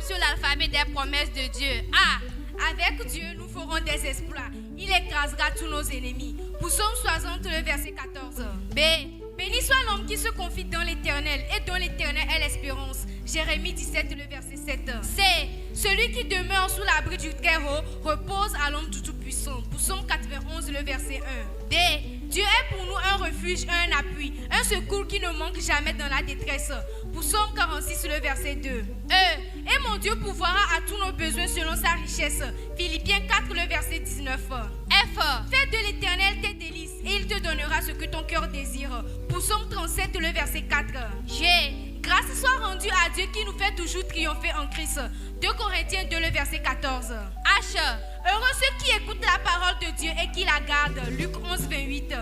sur l'alphabet des promesses de Dieu. A. Avec Dieu, nous ferons des exploits. Il écrasera tous nos ennemis. Psaume 60, le verset 14. B. Béni soit l'homme qui se confie dans l'Éternel et dont l'Éternel est l'espérance. Jérémie 17, le verset 7. C. Celui qui demeure sous l'abri du Très-Haut repose à l'ombre du Tout-Puissant. Psaume 91, le verset 1. D. Dieu est pour nous un refuge, un appui, un secours qui ne manque jamais dans la détresse. Psaume 46, le verset 2. E. Et mon Dieu pourvoira à tous nos besoins selon sa richesse. Philippiens 4, le verset 19. F. Fais de l'Éternel tes délices et il te donnera ce que ton cœur désire. Psaume 37, le verset 4. G. Grâce soit rendue à Dieu qui nous fait toujours triompher en Christ. 2 Corinthiens 2, le verset 14. H. Heureux ceux qui écoutent la parole de Dieu et qui la gardent. Luc 11, 28.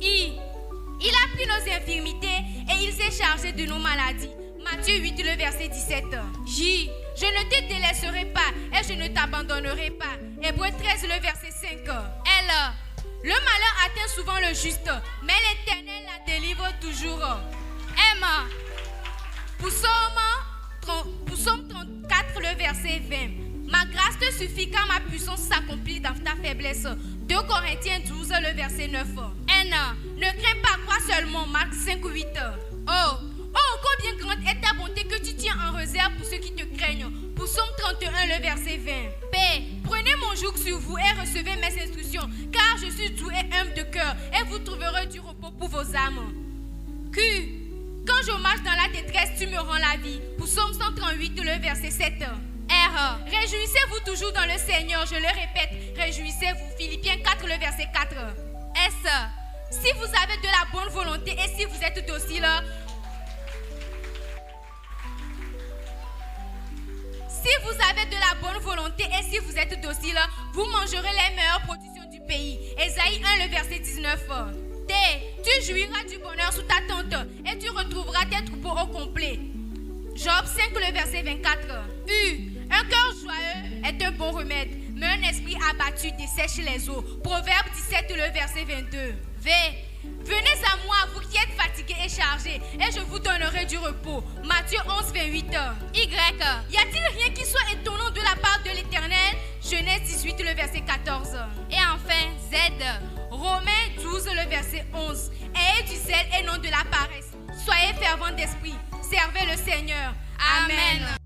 I. Il a pris nos infirmités et il s'est chargé de nos maladies. Matthieu 8, le verset 17. J. Je ne te délaisserai pas et je ne t'abandonnerai pas. Hébreux 13, le verset 5. L. Le malheur atteint souvent le juste, mais l'Éternel la délivre toujours. M. Psaume 34, le verset 20. Ma grâce te suffit car ma puissance s'accomplit dans ta faiblesse. 2 Corinthiens 12, le verset 9. N. Ne crains pas, crois seulement. Marc 5, 8. O. Oh, combien grande est ta bonté que tu tiens en réserve pour ceux qui te craignent. Psaume 31, le verset 20. P. Prenez mon joug sur vous et recevez mes instructions, car je suis doux et humble de cœur, et vous trouverez du repos pour vos âmes. Q. Quand je marche dans la détresse, tu me rends la vie. Psaume 138, le verset 7. R. Réjouissez-vous toujours dans le Seigneur, je le répète, réjouissez-vous. Philippiens 4, le verset 4. S. Si vous avez de la bonne volonté et si vous êtes docile, vous mangerez les meilleures productions du pays. Ésaïe 1, le verset 19. T. Tu jouiras du bonheur sous ta tente et tu retrouveras tes troupeaux au complet. Job 5, le verset 24. U. Un cœur joyeux est un bon remède, mais un esprit abattu dessèche les eaux. Proverbe 17, le verset 22. V. Venez à moi, vous qui êtes fatigués et chargés, et je vous donnerai du repos. Matthieu 11, 28. Y. Y a-t-il rien qui soit étonnant de la part de l'Éternel? Genèse 18, le verset 14. Et enfin, Z. Romains 12, le verset 11. Ayez du zèle et non de la paresse. Soyez fervents d'esprit. Servez le Seigneur. Amen.